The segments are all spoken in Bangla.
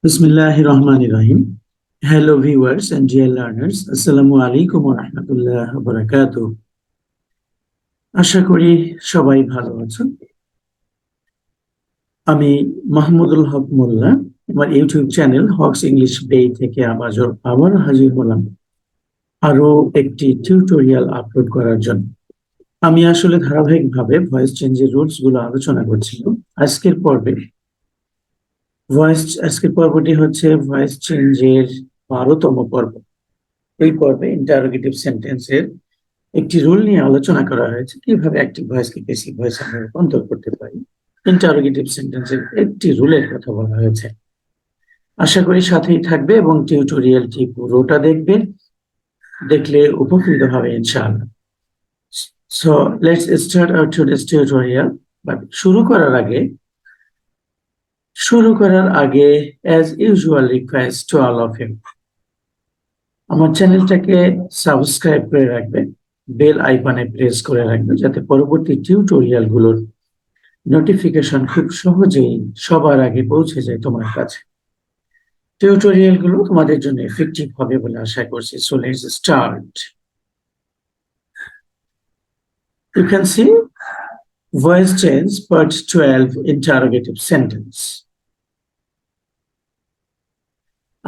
Bismillahir Rahmanir Rahim. Hello viewers and dear learners. Assalamu Alaikum wa rahmatullah wa barakatuh. আশা করি সবাই ভালো আছেন। আমি মাহমুদুল হক মোল্লা আমার ইউটিউব চ্যানেল হকস ইংলিশ বে থেকে আবার হাজির হলাম আরো একটি টিউটোরিয়াল আপলোড করার জন্য। আমি আসলে ধারাবাহিকভাবে ভয়েস চেঞ্জের রুলস গুলো আলোচনা করছিলাম। আজকের পর্বটি হচ্ছে ভয়েস চেঞ্জের 12তম পর্ব। এই পর্বে ইন্টারোগেটিভ সেন্টেন্সের একটি রুল নিয়ে আলোচনা করা হয়েছে, কিভাবে অ্যাক্টিভ ভয়েসকে প্যাসিভ ভয়েসে আমরা রূপান্তর করতে পারি। ইন্টারোগেটিভ সেন্টেন্সের একটি রুলের কথা বলা হয়েছে। আশা করি সাথেই থাকবে এবং টিউটোরিয়ালটি পুরোটা দেখবে, দেখলে উপকৃত হবে ইনশাআল্লাহ। So let's start our today's tutorial. But শুরু করার আগে as usual request to all of you, আমার চ্যানেলটাকে সাবস্ক্রাইব করে রাখবে, বেল আইকনে প্রেস করে রাখবে, যাতে পরবর্তী টিউটোরিয়াল গুলোর নোটিফিকেশন খুব সহজেই সবার আগে পৌঁছে যায় তোমার কাছে। টিউটোরিয়াল গুলো তোমাদের জন্য এফেক্টিভ হবে বলে আশা করছি। So let's start. You can see voice change part 12 interrogative sentence.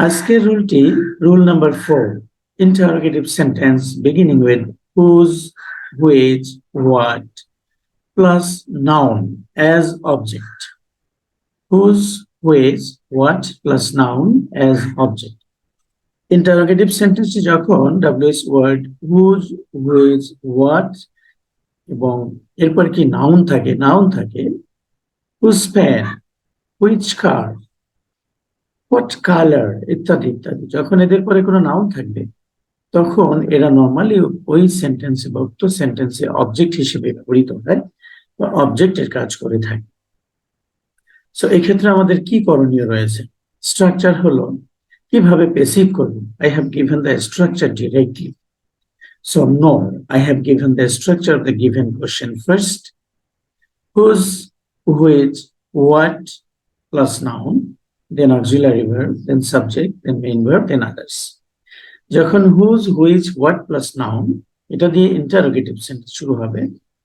আজকের রুলটি rule number 4, interrogative sentence beginning with whose, which, what plus noun as object. Whose, which, what plus noun as object. Interrogative sentence যখন WH word whose, which, what এবং এরপর কি নাউন থাকে whose pen, which car, what color ইত্যাদি ইত্যাদি। যখন এদের পরে কোনো নাউন থাকবে তখন এরা নরমালি ওই সেন্টেন্সে বা উক্ত সেন্টেন্সে অবজেক্ট হিসেবে ব্যবহৃত হয় বা অবজেক্টের কাজ করে থাকে। সো এই ক্ষেত্রে আমাদের কি করণীয় রয়েছে? স্ট্রাকচার হলো কিভাবে প্যাসিভ করব। I have given the structure directly. So no, I have given the structure of the given question first. Whose, which, what plus noun, then auxiliary verb, then subject, then main verb, then others. যখন whose, which, what plus noun এটা দিয়ে ইন্টারোগেটিভ সেন্টেন্স শুরু হবে,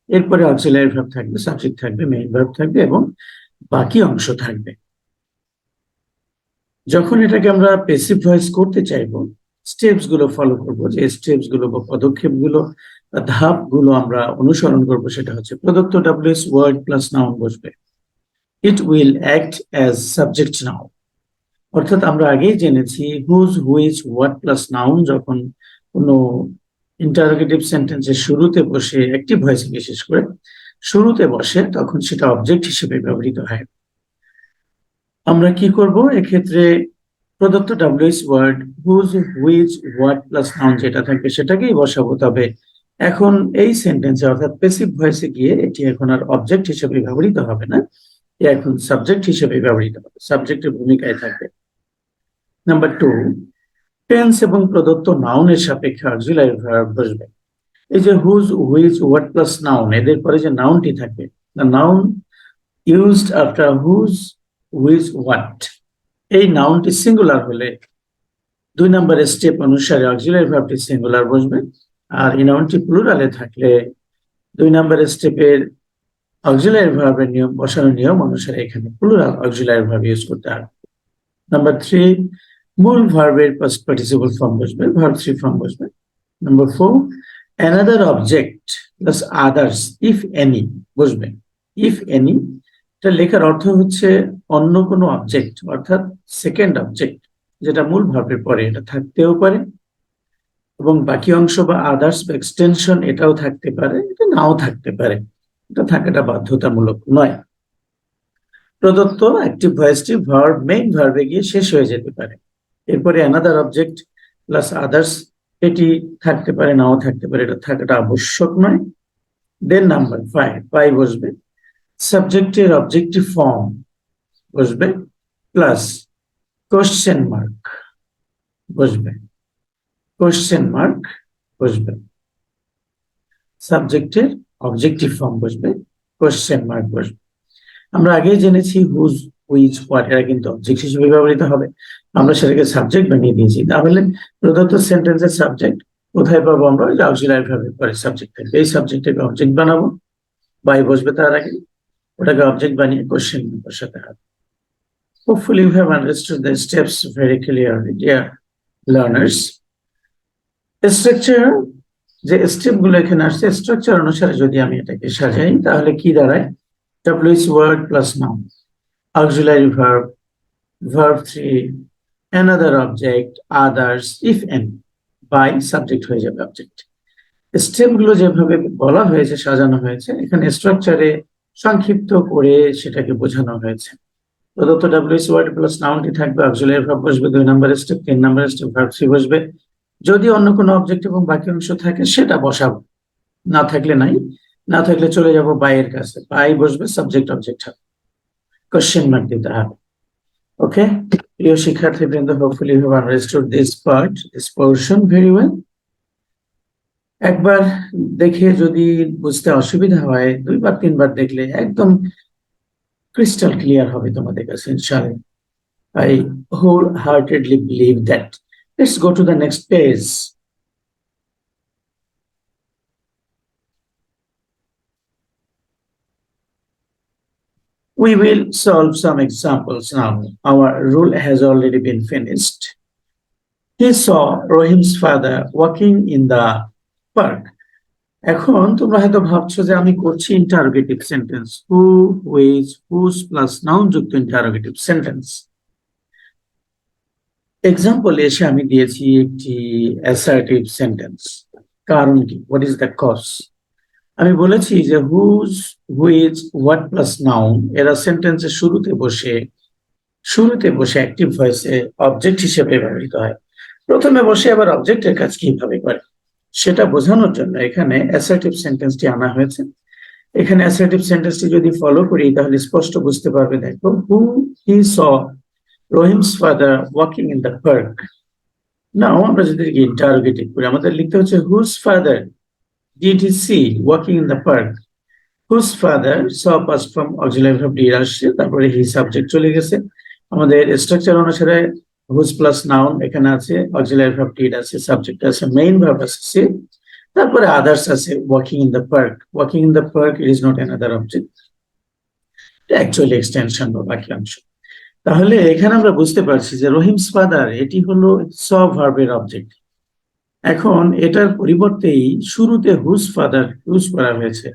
এরপরে auxiliary verb থাকবে, সাবজেক্ট থাকবে, মেইন ভার্ব থাকবে এবং বাকি অংশ থাকবে। যখন এটাকে আমরা প্যাসিভ ভয়েস করতে চাইবো, স্টেপস গুলো ফলো করবো। যে স্টেপস গুলো বা পদক্ষেপ গুলো বা ধাপ গুলো আমরা অনুসরণ করবো সেটা হচ্ছে প্রদত্ত WH ওয়ার্ড প্লাস নাউন বসবে। It will act as subject now, অর্থাৎ আমরা আগেই জেনেছি whose, which, what plus noun যখন কোনো ইন্টারোগেটিভ সেন্টেন্সের শুরুতে বসে, অ্যাক্টিভ ভয়েসে বিশেষ করে শুরুতে বসে, তখন সেটা অবজেক্ট হিসেবে ব্যবহৃত হয়। আমরা কি করব এক্ষেত্রে? প্রদত্ত WH word whose, which, what plus noun যেটা থাকবে সেটাকেই বসাবো। তবে এখন এই সেন্টেন্সে অর্থাৎ প্যাসিভ ভয়েসে গিয়ে এটি এখন আর অবজেক্ট হিসেবে ব্যবহৃত হবে না, এখন সাবজেক্ট হিসেবে ব্যবহৃত হবে, সাবজেক্টের ভূমিকায় থাকবে। নাম্বার 2, টেন্স এবং প্রদত্ত নাউনের সাপেক্ষে অক্সিলারি ভার্ব বসবে। এই যে whose, which, what plus noun, এদের পরে যে নাউনটি থাকবে, the noun used after whose, which, what, এই নাউনটি সিঙ্গুলার হলে 2 নম্বরের স্টেপ অনুসারে অক্সিলারি ভার্বটি সিঙ্গুলার বসবে। আর এই নাউনটি প্লুরালে থাকলে 2 নম্বরের স্টেপের অক্সিলারি ভার্বের বসানোর নিয়ম অনুসারে এখানে প্লুরাল অক্সিলারি ভার্ব ইউজ করতে হবে। নাম্বার 3, মূল ভার্বের পাস্ট পার্টিসিপল ফর্ম বসবে, ভার্ব 3 ফর্ম বসবে। Number 4, another object plus others if any বসবে। ইফ এনি এটা লেখার অর্থ হচ্ছে অন্য কোনো অবজেক্ট, অর্থাৎ সেকেন্ড অবজেক্ট যেটা মূল ভার্বের পরে, এটা থাকতেও পারে এবং বাকি অংশ বা আদার্স বা এক্সটেনশন এটাও থাকতে পারে, এটা নাও থাকতে পারে, এটা থাকাটা বাধ্যতামূলক নয়। প্রদত্ত অ্যাক্টিভ ভয়েসটি ভার্ব মেইন ভার্বে গিয়ে শেষ হয়ে যেতে পারে। এরপরে অ্যানাদার অবজেক্ট প্লাস আদার্স এটি থাকতে পারে, নাও থাকতে পারে, এটা থাকাটা আবশ্যক নয়। দেন নাম্বার 5 বসবে, সাবজেক্টের অবজেক্টিভ ফর্ম বসবে প্লাস কোশ্চেন মার্ক বসবে, কোশ্চেন মার্ক বসবে, সাবজেক্টের অবজেক্টিভ ফর্ম বসবে, কোশ্চেন মার্ক বসবে। আমরা আগেই জেনেছি হুজ, হুইচ, হোয়াট এরা কিন্তু অবজেক্ট হিসেবে ব্যবহৃত হবে। আমরা সেটাকে সাবজেক্ট বানিয়ে দিয়েছি। তাহলে প্রদত্ত সেন্টেন্সের সাবজেক্ট কোথায় পাবো আমরা? অক্সিলারি ভার্বের পরে সাবজেক্ট থাকবে। এই সাবজেক্টটাকে অবজেক্ট বানাবো, বাই বসবে তার আগে, ওটাকে অবজেক্ট বানিয়ে কোশ্চেন বসাতে হবে। Hopefully you have understood the steps very clearly, dear learners. Structure, যে স্টেপ গুলো এখানে আসছে, স্ট্রাকচার অনুসারে যদি আমি এটাকে সাজাই তাহলে কি দাঁড়ায়? WH word plus noun, auxiliary verb, verb 3, another object, others, if any, by subject হয়ে যাবে অবজেক্ট। স্টেপ গুলো যেভাবে বলা হয়েছে, সাজানো হয়েছে, এখানে স্ট্রাকচারে সংক্ষিপ্ত করে সেটাকে বোঝানো হয়েছে। প্রদত্ত WH word plus nounটি থাকবে, auxiliary verb বসবে 2 নম্বর স্টেপ, 3 নম্বর স্টেপ verb 3 বসবে। যদি অন্য কোনো অবজেক্ট এবং বাকি অংশ থাকে সেটা বসাবো, না থাকলে নাই, না থাকলে চলে যাব বাইয়ের কাছে, বাই বসবে, সাবজেক্ট অবজেক্ট হবে, কোশ্চেন মার্ক দিতে হবে। ওকে, প্রিয় শিক্ষার্থীবৃন্দ, hopefully you have understood this part, this portion very well. একবার দেখে যদি বুঝতে অসুবিধা হয়, 2 বার 3 বার দেখলে একদম ক্রিস্টাল ক্লিয়ার হবে তোমাদের কাছে ইনশাআল্লাহ। I wholeheartedly believe that. Let's go to the next page. We will solve some examples now. Our rule has already been finished. He saw Rohim's father walking in the park. এখন তোমরা হয়তো ভাবছো যে আমি করছি interrogative sentence, who, which, whose plus noun যুক্ত ইন্টারোগেটিভ সেন্টেন্স। এক্সাম্পল এসে আমি দিয়েছি একটি অ্যাসার্টিভ সেন্টেন্স। কারণ কি? What is the cause? আমি বলেছি যে whose, which, what plus noun এরা সেন্টেন্সের শুরুতে বসে অ্যাক্টিভ ভয়েসে অবজেক্ট হিসেবে ব্যবহৃত হয়। প্রথমে বসে আবার অবজেক্টের কাজ কিভাবে করে সেটা বোঝানোর জন্য এখানে অ্যাসার্টিভ সেন্টেন্সটি আনা হয়েছে। এখানে অ্যাসার্টিভ সেন্টেন্সটি যদি ফলো করি তাহলে স্পষ্ট বুঝতে পারবে। দেখো, who he saw Rahim's father walking in the park. Now আমরা যদি ইন্টারোগেটিভ করি, আমাদের লিখতে হচ্ছে whose father did he see walking in the park. Whose father saw past from auxiliary verb did আসছে, তারপরে he সাবজেক্ট চলে গেছে। আমাদের স্ট্রাকচার অনুসারে whose প্লাস নাউন এখানে আছে, auxiliary verb did আছে, সাবজেক্ট আছে, মেইন ভার্ব আছে see, তারপরে others আছে, walking in the park. Walking in the park, it is not another object, actually extension বা বাকি অংশ। তাহলে এখানে আমরা বুঝতে পারছি যে রহিমস ফাদার এটি হলো স ভার্বের অবজেক্ট। এখন এটার পরিবর্তেই শুরুতে হুজ ফাদার ইউজ করা হয়েছে,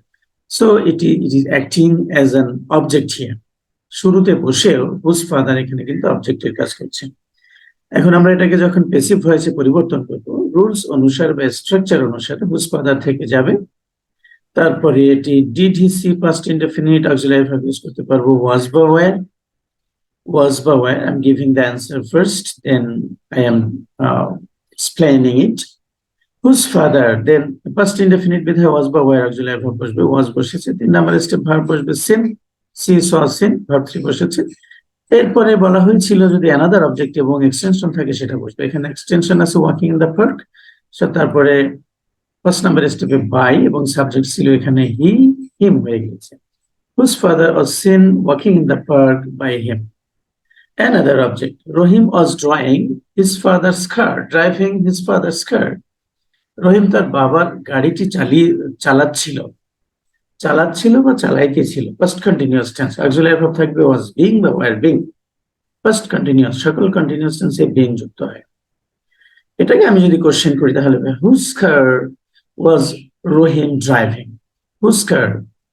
so it is acting as an object here. শুরুতে বসেও হুজ ফাদার এখানে কিন্তু অবজেক্টের কাজ করছে। এখন আমরা এটাকে যখন প্যাসিভ ভয়েসে পরিবর্তন করব, রুলস অনুসারে বা স্ট্রাকচার অনুসারে হুজ ফাদার থেকে যাবে, তারপরে এটি did he she past indefinite auxiliary verb use করতে পারবো, ওয়াজ বা wire. Was by where? I'm giving the answer first, then I am explaining it. Whose father? Then past indefinite with was by where auxiliary verb বসবে, was বসেছে। 3 নাম্বার স্টেপ ভার্ব বসবে seen, see saw seen, verb 3 বসেছে। এরপরে বলা হয়েছিল যদি another object এবং এক্সটেনশন থাকে সেটা বসবে। এখানে এক্সটেনশন আছে walking in the park, so তারপরে ফার্স্ট নাম্বার স্টেপে by এবং সাবজেক্ট ছিল এখানে he, him হয়ে গেছে। Whose father was seen walking in the park by him. Another object, Rohim was driving his father's car. রহিম তার বাবার গাড়িটি চালাচ্ছিল বা চালাইতেছিল। First continuous tense, auxiliary verb থাকবে ওয়াজ বিং বা ওয়্যার বিং। ফার্স্ট কন্টিনিউয়াস, সকল কন্টিনিউয়াস টেন্সে বিং যুক্ত হয়। এটাকে আমি যদি কোশ্চেন করি তাহলে whose car was Rahim driving? Whose car?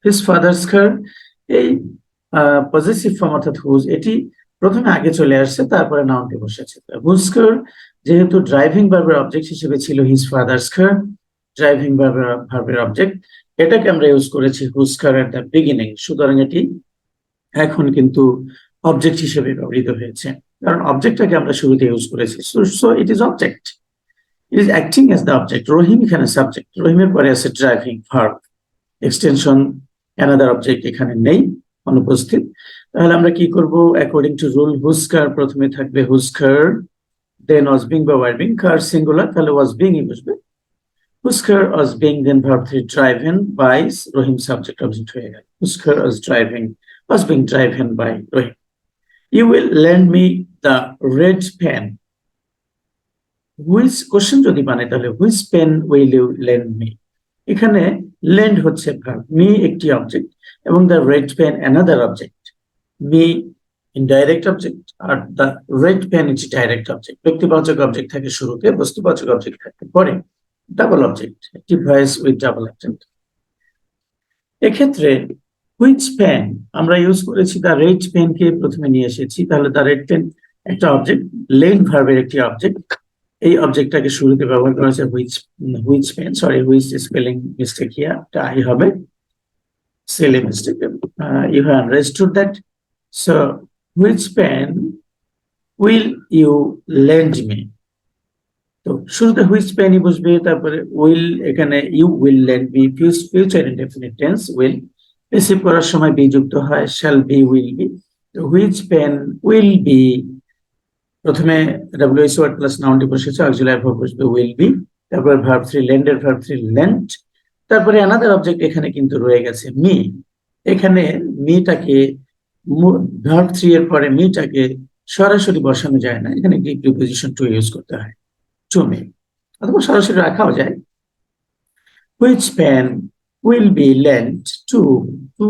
His father's car. এই পজেসিভ ফর্ম অর্থাৎ হুজ, এটি প্রথমে আগে চলে আসছে, তারপরে নাউনটি বসেছে। হুজ কার যেহেতু ড্রাইভিং ভার্বের অবজেক্ট হিসেবে ছিল হিজ ফাদার্স কার, ড্রাইভিং ভার্বের অবজেক্ট, এটাকে আমরা ইউজ করেছি whose car at the beginning. সুতরাং এটি এখন কিন্তু অবজেক্ট হিসেবে ব্যবহৃত হয়েছে, কারণ অবজেক্টটাকে আমরা শুরুতে ইউজ করেছি। So it is object, it is acting as the object. Rahim এখানে সাবজেক্ট, রহিমের পরে আছে driving verb, extension another object এখানে নেই, অনুপস্থিত। তাহলে আমরা কি করব? According to rule, whose car প্রথমে থাকবে whose car, then was being বা ওয়ার বিং, কার সিঙ্গুলার তাহলে ওয়াজ বিং ই বসবে। Whose car was being, then verb 3 driven by Rahim, subject object হয়ে গেল। Whose car was being driven by Rahim. You will lend me the red pen. Which question যদি বানাই তাহলে which pen will you lend me. এখানে লেন্ড হচ্ছে ভার্ব, মি একটি অবজেক্ট এবং the red pen another object. Me indirect object আর the red pen is direct object. ব্যক্তিবাচক অবজেক্ট থাকে শুরুতে, বস্তুবাচক অবজেক্ট থাকে পরে। ডাবল অবজেক্ট, একটি ভয়েস উইথ ডাবল অবজেক্ট। এক্ষেত্রে হুইচ পেন আমরা ইউজ করেছি, দ্য রেড পেনকে প্রথমে নিয়ে এসেছি, তাহলে দ্য রেড পেন একটা অবজেক্ট, লেন্ড ভার্বের একটি অবজেক্ট। এই অবজেক্টটাকে শুরুতে ব্যবহার করা হয়েছে which pen, sorry which spelling mistake here, I হবে silly mistake, you have understood that. So which pen will you lend me, তো শুরুতে হুইচ পেনই বসবে, তারপরে উইল, এখানে you will lend me, future indefinite tense, will receive করার সময় বি যুক্ত হয়, শ্যাল বি, উইল বি। তো হুইচ পেন উইল বি, প্রথমে ডাব্লিউএস ওয়ার্ড প্লাস নাউনটি বসেছে, অক্সিলারি ভার্ব বসবে উইল বি, তারপরে ভার্ব থ্রি লেন্ডের ভার্ব থ্রি লেন্ড, তারপরে অ্যানাদার অবজেক্ট এখানে কিন্তু রয়ে গেছে মি। এখানে মিটাকে ভার্ব থ্রি এর পরে মিটাকে সরাসরি বসানো যায় না, এখানে একটি প্রিপোজিশন টু ইউজ করতে হয়, টু মি, অথবা সরাসরি রাখাও যায়। Which pen will be lend to, to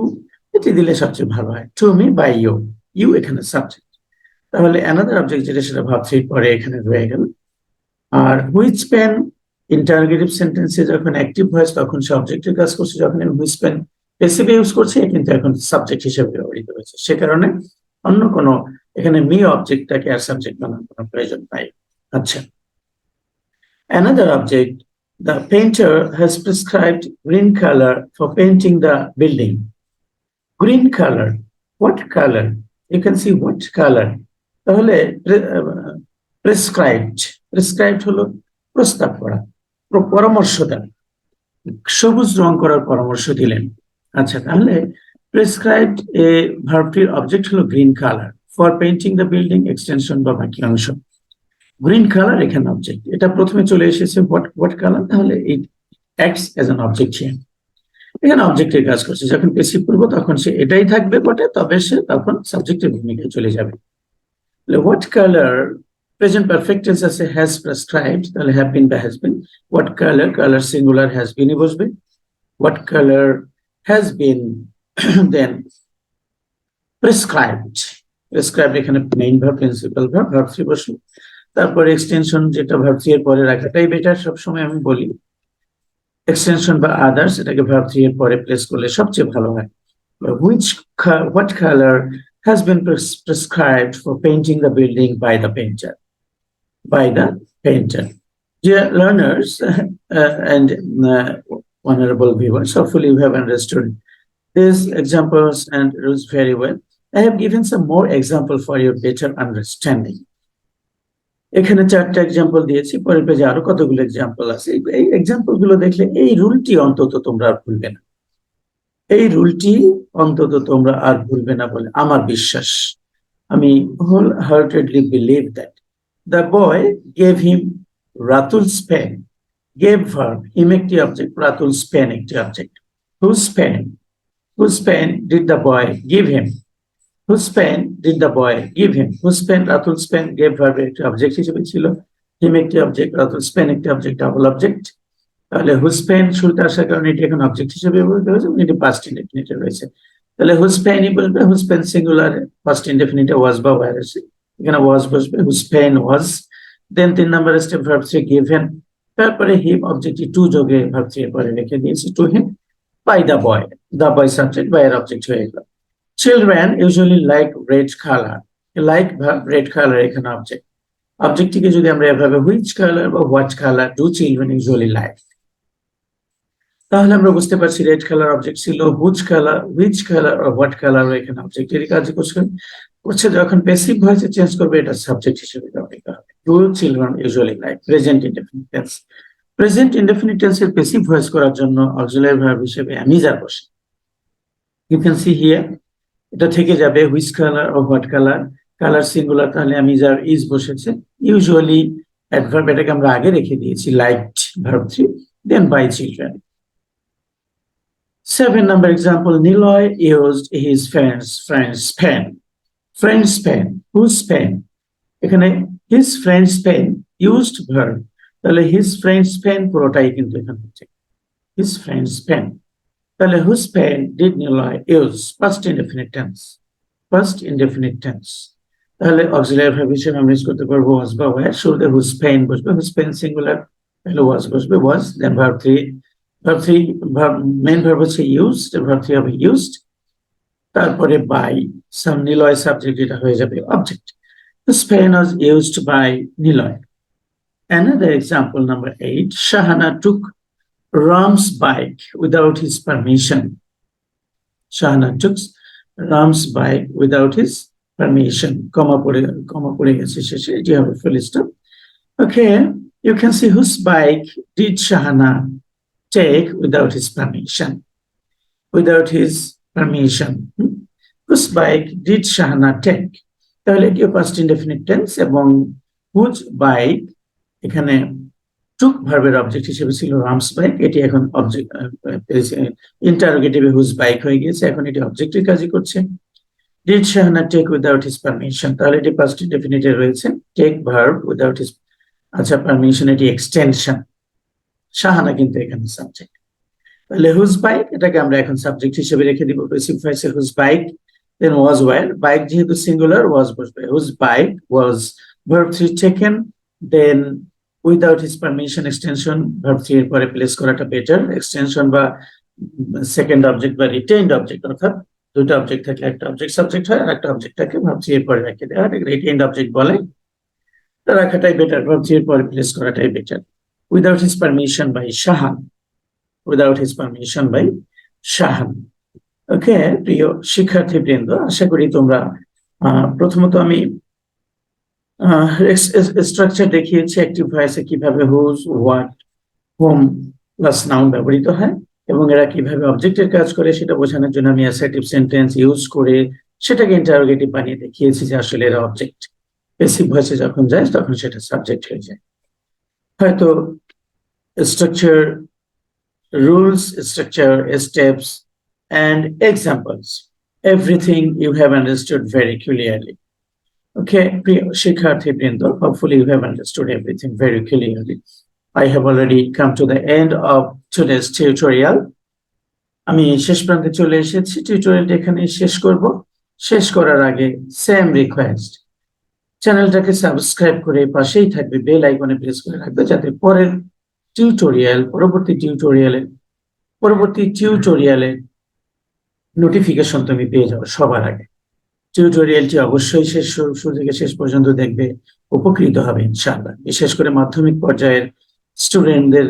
এটি দিলে সবচেয়ে ভালো হয়, to me by you, you এখানে সাবজেক্ট, তাহলে অ্যানাদার অবজেক্ট যেটা সেটা ভার্ব থ্রি পরে এখানে রয়ে গেল। আর হুইচ পেন ইন্টারোগেটিভ সেন্টেন্সে যখন অ্যাক্টিভ ভয়েস তখন সে অবজেক্টের কাজ করছে, যখন আমি হুইচ পেন প্যাসিভে ইউজ করছি কিন্তু এখন সাবজেক্ট হিসেবে ব্যবহৃত হয়েছে, সে কারণে অন্য কোনো এখানে মি অবজেক্টটাকে আর সাবজেক্ট বানানোর কোনো প্রয়োজন নাই। আচ্ছা, another object, the painter has prescribed green color for painting the building. Green color, what color? You can see what color. তাহলে প্রেসক্রাইবড হলো প্রস্তাব করা, পরামর্শ দেন, সবুজ রং করার পরামর্শ দিলেন। আচ্ছা, তাহলে প্রেসক্রাইবড এ ভার্বটির অবজেক্ট হলো green colour, for painting the building extension বা বাকি অংশ। গ্রিন কালার এখানে অবজেক্ট, এটা প্রথমে চলে এসেছে হোয়াট কালার, তাহলে ইট acts as an object here, এখানে অবজেক্টের কাজ করছে। যখন পেসিভ করবো তখন সে এটাই থাকবে বটে, তবে সে তখন সাবজেক্টের ভূমিকায় চলে যাবে। What colour, present perfect tense আছে হ্যাজ প্রেসক্রাইবড, তাহলে হ্যাভ বিন বা has been. What colour, colour singular, has বিনই বসবে। What colour has been then prescribed, prescribed এখানে main verb, principal verb, verb three বসবে। তারপরে এক্সটেনশন, যেটা ভার্ব থ্রি এর পরে রাখাটাই বেটার, সবসময় আমি বলি এক্সটেনশন বা আদার্স এটাকে ভার্ব থ্রি এর পরে প্লেস করলে সবচেয়ে ভালো হয়। What colour has been prescribed for painting the building by the painter. By the painter. Dear learners and honorable viewers, hopefully you have understood these examples and rules very well. I have given some more example for your better understanding. এখানে চারটা এক্সাম্পল দিয়েছি, পরের পেজে আরো কতগুলো এক্সাম্পল আছে। এই এক্সাম্পল গুলো দেখলে এই রুলটি অন্তত তোমরা আর ভুলবে না, এই রুলটি অন্তত তোমরা আর ভুলবে না বলে আমার বিশ্বাস। আমি wholeheartedly believe that. The boy gave him Ratul's pen, gave verb, him একটি অবজেক্ট, রাতুলস পেন একটি object. Whose pen did the boy give him, whose pen did the boy give him. Whose pen, Ratul's pen, gave ভার্বের একটি অবজেক্ট হিসেবে ছিল, হিম একটি অবজেক্ট, রাতুলস পেন একটি অবজেক্ট, ডাবল অবজেক্ট। তাহলে হুজ পেন শুরুতে আসার কারণে এটি এখন অবজেক্ট হিসেবে ব্যবহৃত হয়েছে, এটি পাস্ট ইনডেফিনিটে রয়েছে। তাহলে হুজ পেনই বলবে, হুজ পেন সিঙ্গুলার, ফার্স্ট ইনডেফিনিটে ওয়াজ বা ওয়্যার আছে, এখানে ওয়াজ বসবে, whose pen was. Then 3 number step verb three given, তারপরে হিম অবজেক্টটি টু যোগে ভার্ব থ্রি এর পরে রেখে দিয়েছি, to him by the boy, the boy subject, by এর অবজেক্ট হয়ে গেল। Children usually like red colour, like verb, red colour এখানে অবজেক্ট। অবজেক্টটিকে যদি আমরা এভাবে হুইচ কালার বা what colour do children usually like, তাহলে আমরা বুঝতে পারছি রেড কালার অবজেক্ট ছিল, হুইচ কালার আর হোয়াট কালার এখানে অবজেক্টের কাজ করছে। যখন প্যাসিভ ভয়েসে চেঞ্জ করবে এটা সাবজেক্ট হিসেবে ব্যবহৃত হবে। Do children usually like, present indefinite tense. Present indefinite টেন্সের প্যাসিভ ভয়েস করার জন্য অক্সিলারি ভার্ব হিসেবে অ্যামিজার বসে। ইউ ক্যান সি হিয়ার, এটা থেকে যাবে হুইচ কালার ও হোয়াট কালার, কালার সিঙ্গুলার, তাহলে অ্যামিজার ইজ বসেছে। ইউজুয়ালি অ্যাডভার্ব, এটাকে আমরা আগে রেখে দিয়েছি, liked verb three, then by children. 7 number example, Niloy used his friend's pen. Friend's pen, whose pen? এখানে his friend's pen used verb, তাহলে his friend's pen পুরোটাই কিন্তু এখানে হচ্ছে his friend's pen। তাহলে whose pen did Niloy use? First indefinite tense, first indefinite tense। তাহলে অক্সিলারি ভার্ব হিসেবে আমরা ইউজ করতে পারবো was বা were, শুরুতে whose pen বসবে, whose pen সিঙ্গুলার, তাহলে was বসবে was, then verb 3, main verb হচ্ছে used, verb 3 হবে used, তারপরে by some Niloy সাবজেক্ট, এটা হয়ে যাবে object. Whose pen was used by Niloy? Another example, number 8, Shahana took Ram's bike without his permission. Shahana took Ram's bike without his permission. Comma pore geche sheshe, you have a full stop. Okay, you can see whose bike did Shahana take without his permission? Without his permission. Whose bike did Shahana take? তাহলে এটিও past indefinite tense এবং whose bike এখানে took ভার্বের অবজেক্ট হিসেবে ছিল রামস বাইক, এটি এখন অবজেক্ট ইন্টারোগেটিভে হুজ বাইক হয়ে গিয়েছে, এখন এটি অবজেক্টের কাজই করছে। Did Shahana take without his permission, তাহলে এটি পাস্ট ইনডেফিনিটে রয়েছে, টেক ভার্ব উইদাউট হিজ, আচ্ছা পারমিশন এটি এক্সটেনশন, শাহানা কিন্তু এখানে সাবজেক্ট। তাহলে হুজ বাইক এটাকে আমরা এখন সাবজেক্ট হিসেবে রেখে দিব, বেসিক ভয়েসে whose bike, then was were, bike যেহেতু সিঙ্গুলার ওয়াজ বসবে, whose bike was verb 3 taken, then without his permission extension, verb 3 এর পরে প্লেস করাটা বেটার, এক্সটেনশন বা সেকেন্ড অবজেক্ট বা রিটেইনড অবজেক্ট, অর্থাৎ দুটো অবজেক্ট থাকলে একটা অবজেক্ট সাবজেক্ট হয় আর একটা অবজেক্টটাকে ভার্ব 3 এর পরে রেখে দেওয়া, রিটেইনড অবজেক্ট বলে, রাখাটাই বেটার, ভার্ব 3 এর পরে প্লেস করাটাই better. Without his permission by Shahan, without his permission by Shahan. Okay, প্রিয় শিক্ষার্থীবৃন্দ, আশা করি তোমরা প্রথমত আমি স্ট্রাকচার দেখিয়েছি অ্যাক্টিভ ভয়েসে কিভাবে whose, what, whom plus noun ব্যবহৃত হয় এবং এরা কিভাবে অবজেক্টের কাজ করে সেটা বোঝানোর জন্য আমি অ্যাসার্টিভ সেন্টেন্স ইউজ করে সেটাকে ইন্টারোগেটিভ বানিয়ে দেখিয়েছি যে আসলে এরা অবজেক্ট, বেসিক ভয়েসে যখন যায় তখন সেটা সাবজেক্ট হয়ে যায়। হয়তো structure, rules, structure, steps and examples, everything you have understood very clearly. Okay, শিক্ষার্থীবৃন্দ, hopefully you have understood everything very clearly. I have already come to the end of today's tutorial. আমি শেষ প্রান্তে চলে এসেছি, টিউটোরিয়ালটা এখানে শেষ করব। শেষ করার আগে সেম রিকোয়েস্ট, চ্যানেলটাকে সাবস্ক্রাইব করে পাশেই থাকবে বেল আইকনে প্রেস করে রাখবে, যাতে পরবর্তী টিউটোরিয়ালে নোটিফিকেশন তুমি পেয়ে যাও সবার আগে। টিউটোরিয়ালটি অবশ্যই শুরু থেকে শেষ পর্যন্ত দেখবে, উপকৃত হবে ইনশাআল্লাহ। বিশেষ করে মাধ্যমিক পর্যায়ের স্টুডেন্টদের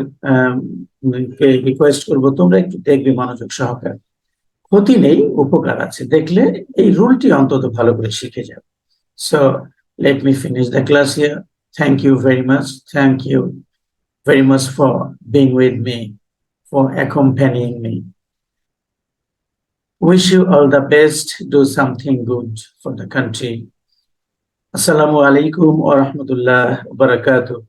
রিকোয়েস্ট করব তোমরা একটু দেখবে মনোযোগ সহকারে, ক্ষতি নেই, উপকার আছে, দেখলে এই রুলটি অন্তত ভালো করে শিখে যাবে। So let me finish the class here. Thank you very much, thank you very much for being with me, for accompanying me. Wish you all the best, do something good for the country. Assalamu Alaikum wa rahmatullah wa barakatuh.